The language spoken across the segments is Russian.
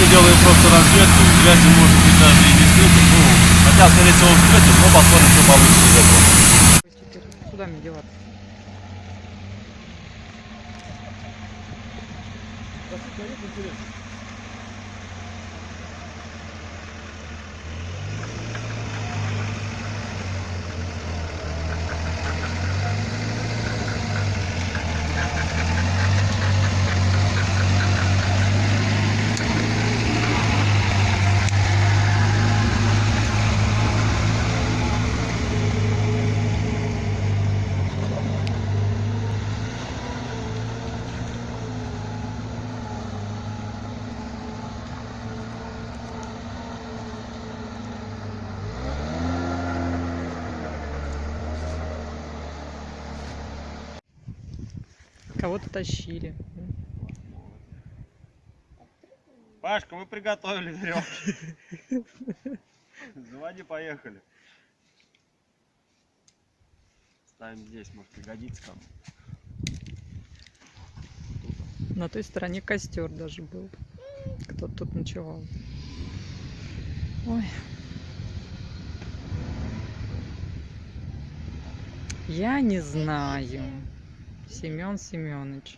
делаем просто разведку, грязи может быть даже и не встретим, ну, хотя, скорее всего, встретим, но посмотрим, что получится из этого. Теперь куда мне деваться? Кого-то тащили. Пашка, мы приготовили веревки. Заводи, поехали. Ставим здесь, может пригодится кому. На той стороне костер даже был. Кто-то тут ночевал. Ой. Я не знаю. Семен Семенович.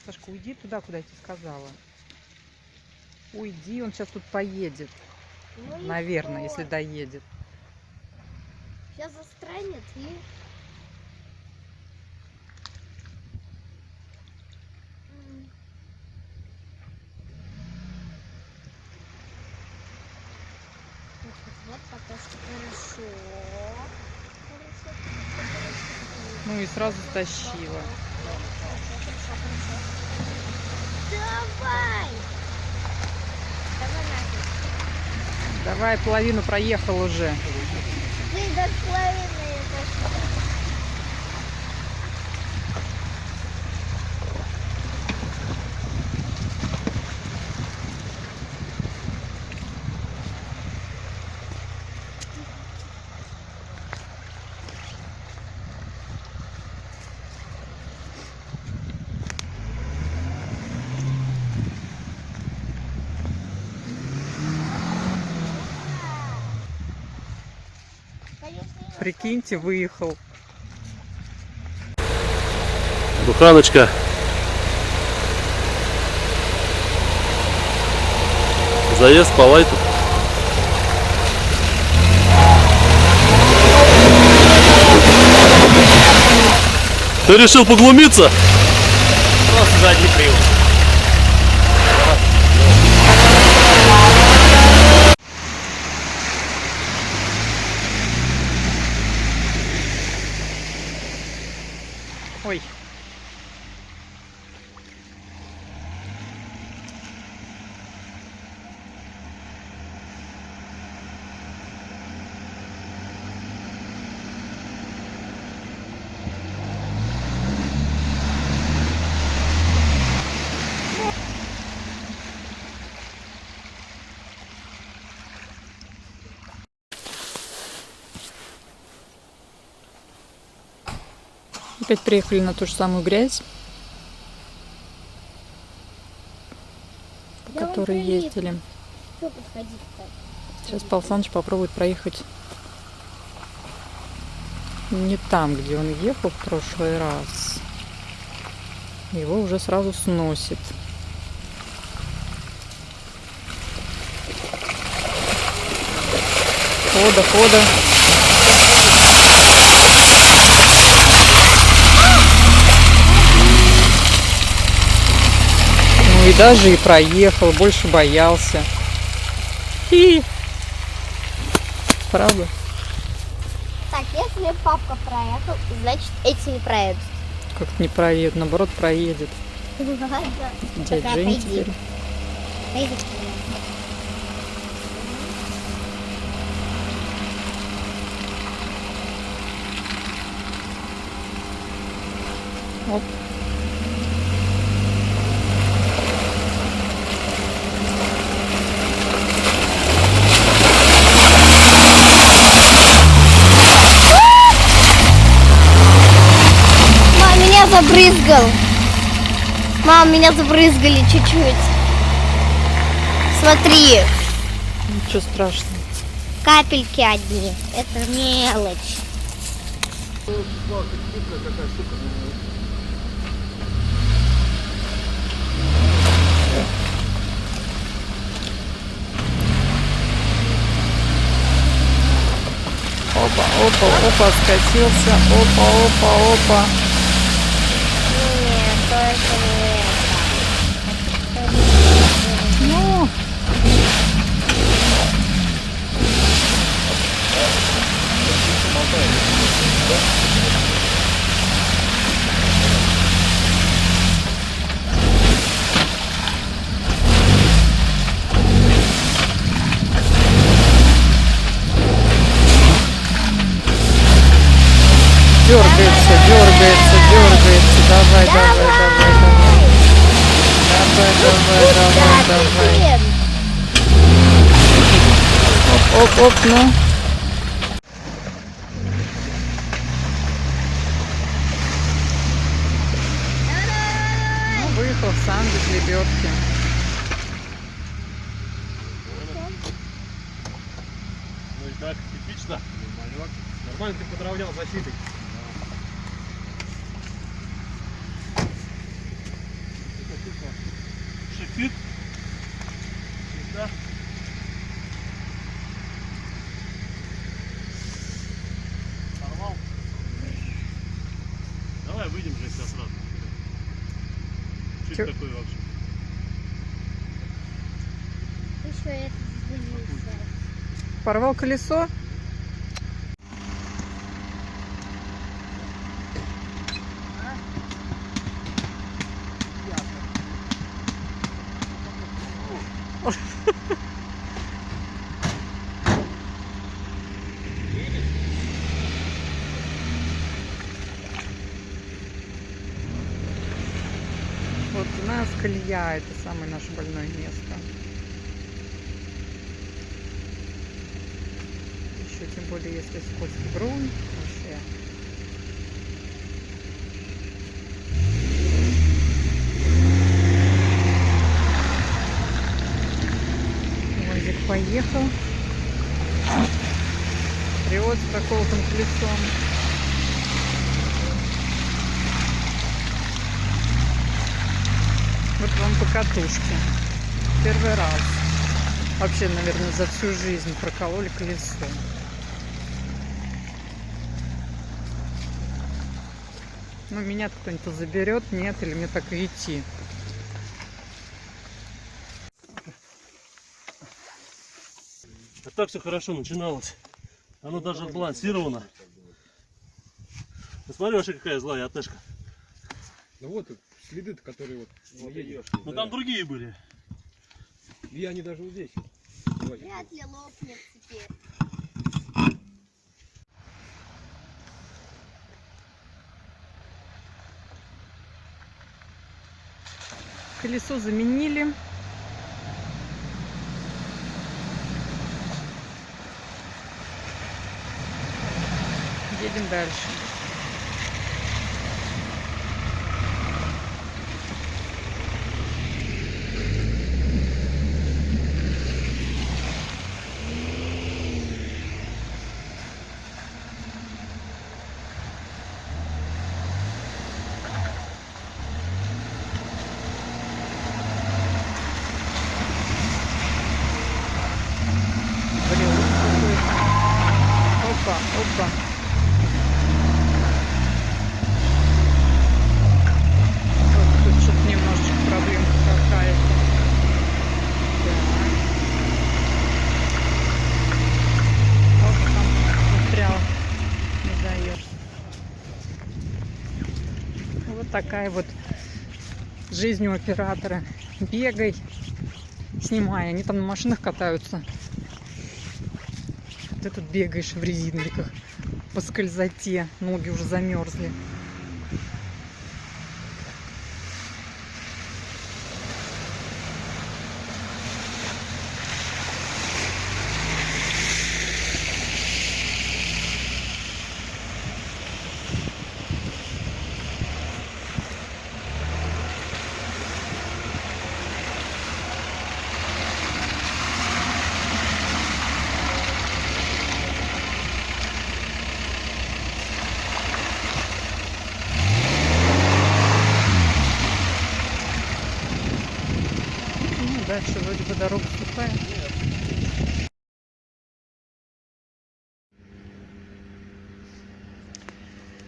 Сашка, уйди туда, куда я тебе сказала. Уйди, он сейчас тут поедет. Ну, Наверное, если доедет. Сейчас застрянет и... Вот пока что хорошо. Ну и сразу стащила. Давай! Давай нафиг. Давай, половину проехал уже. Ты до половины это... Прикиньте, выехал. Буханочка. Заезд по лайту. Ты решил поглумиться? Просто задний привод. Ой. Опять приехали на ту же самую грязь, по которой ездили. Что подходить-то? Сейчас Павел Александрович попробует проехать не там, где он ехал в прошлый раз. Его уже сразу сносит. Хода. Ну и даже и проехал, больше боялся. Правда? Так, если папка проехал, значит эти не проедут. Как-то не проедет, наоборот проедет. Дядя Тогда Жень пойди. теперь. Пойди. Оп. Мама меня забрызгал. Мам, меня забрызгали чуть-чуть. Смотри, Ничего страшного. капельки одни. Это мелочь. Опа, опа, опа, скатился. Опа, опа, опа. Нет, только не это. Ну, дергается, дергается, дергается. Давай, давай, давай, давай. Давай, давай, давай, давай. Нет. Оп, оп, оп, ну. Ну, выехал сам без лебедки. Ну и так, типично. Нормально ты подровнял защитой. Шипит. Да. Порвал. Давай выйдем же сейчас сразу. Что Чё? это такое вообще? Еще это сдвинулся. Порвал колесо? Вот у нас колея, это самое наше больное место. Еще тем более, если скользкий грунт, вообще. Возик поехал. Привод с проколотым колесом. Вот вам покатушки. Первый раз. Вообще, наверное, за всю жизнь прокололи колесо. Ну, меня кто-нибудь заберет, нет, или мне так и идти. А так все хорошо начиналось. Оно даже отбалансировано. Посмотри вообще какая злая АТшка. Ну вот следы, которые вот едешь. Но там другие были. И они даже вот здесь. Вряд ли лопнет теперь. Колесо заменили. Едем дальше. Блин, какой-то. Опа, опа. Вот тут что-то немножечко проблемка какая-то. Так. Опа, там застрял. Не даешь. Вот такая вот жизнь у оператора. Бегай, снимай. Они там на машинах катаются. Ты тут бегаешь в резинниках по скользоте, ноги уже замерзли. дальше вроде бы дорога сухая.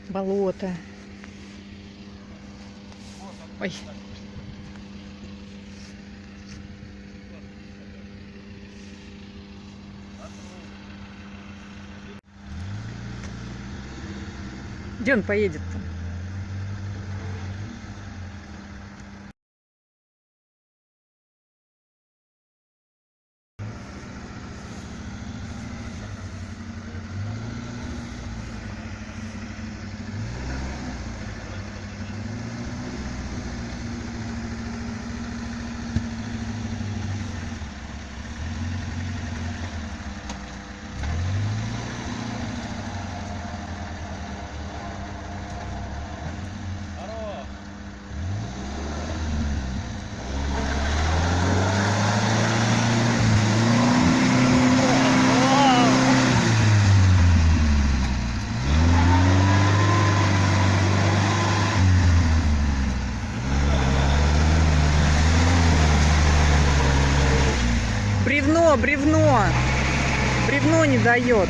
Болото. Ой. Где он поедет-то? Бревно, бревно. Бревно не дает.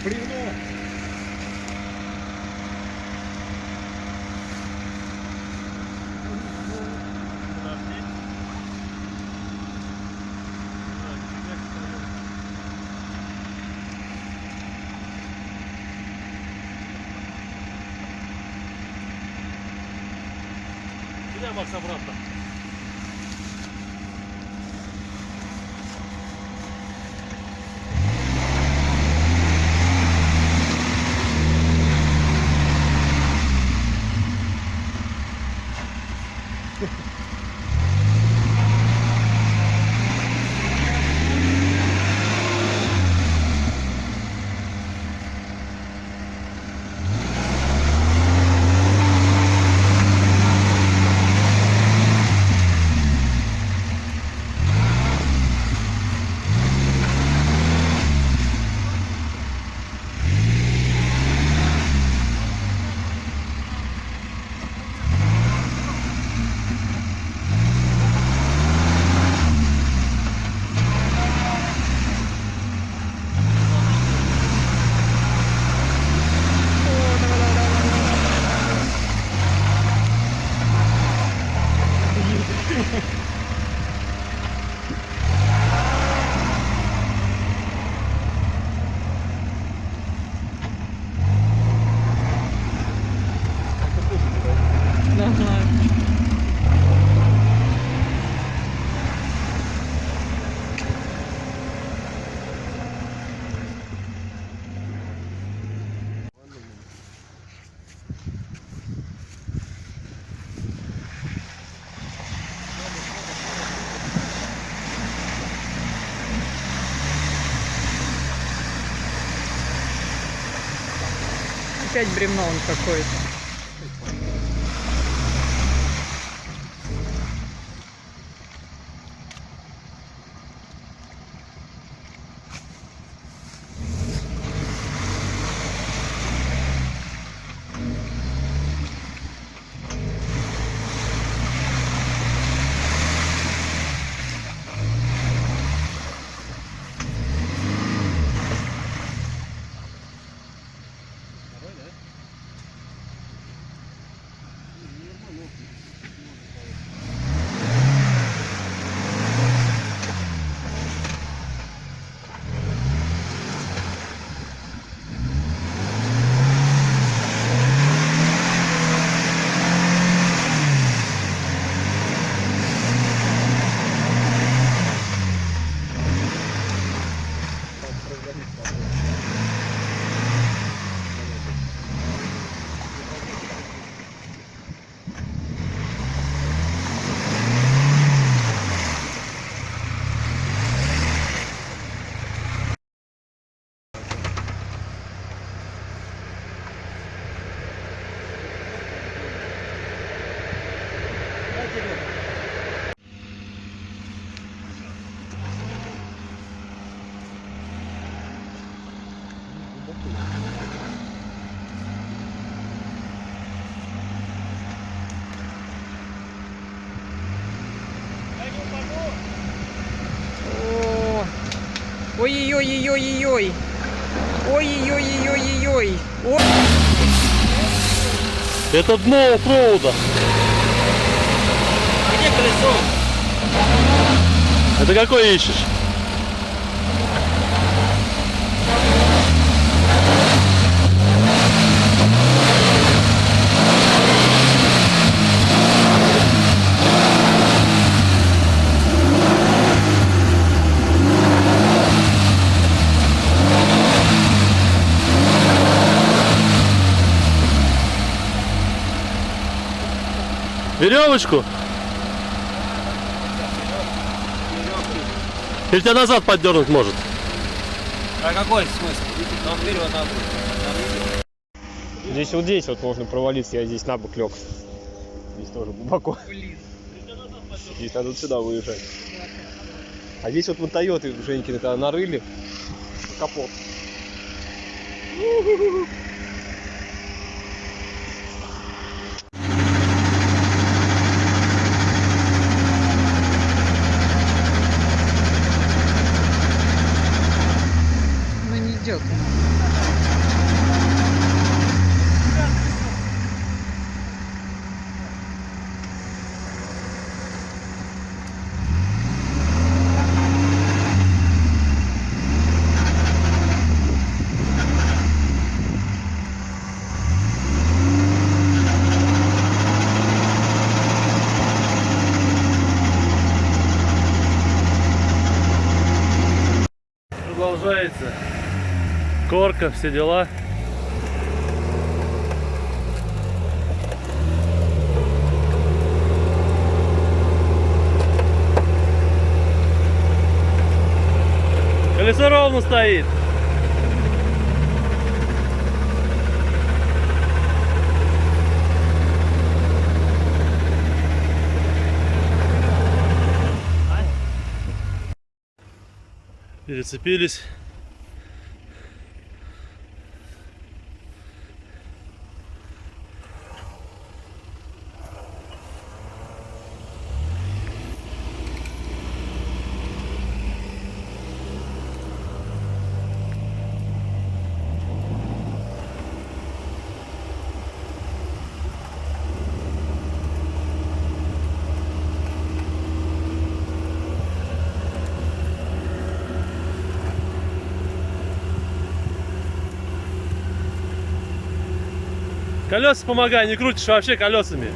Бревно. Куда, Макс, обратно? Опять бревно он какой-то. Ой-ой-ой-ой-ой-ой. Ой-ой-ой-ой-ой-ой. Ой. Это дно оффроуда. А где колесо? Это какое ищешь? Веревочку? Или тебя назад поддернуть может? А какой смысл? Там вперед надо. Здесь вот можно провалиться, я здесь на бок лег. Здесь тоже глубоко. Здесь надо вот сюда выезжать. А здесь вот Тойоты Женькины тогда нарыли капот. Ну не идет. Продолжается корка, все дела. Колесо ровно стоит. Перецепились. Колеса помогай, не крутишь вообще колесами.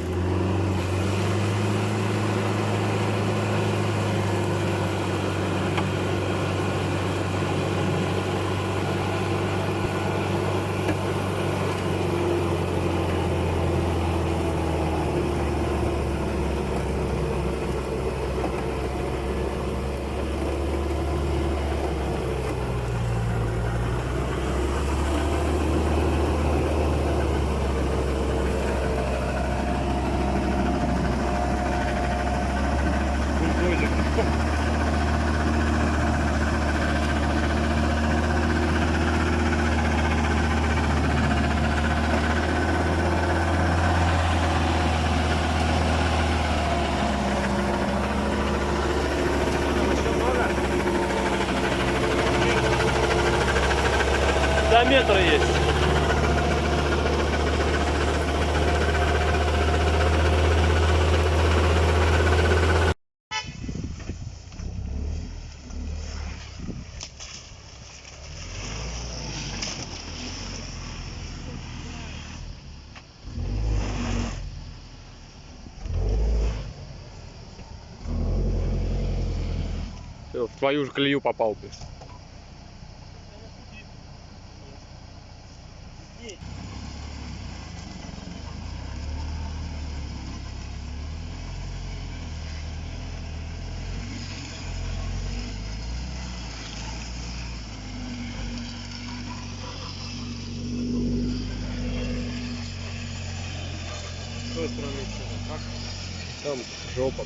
До метра есть. Всё, в твою же колею попал ты. С той стороны как? Там жопа.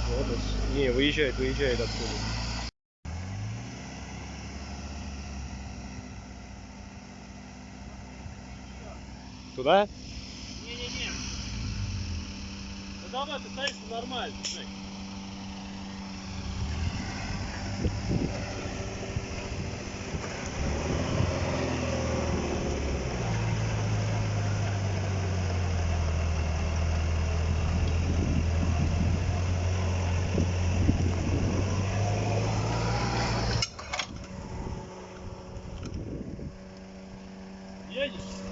Вот, не, выезжает отсюда. Туда? Не-не-не. Ну давай, ты стоишь нормально, Жень. Едешь?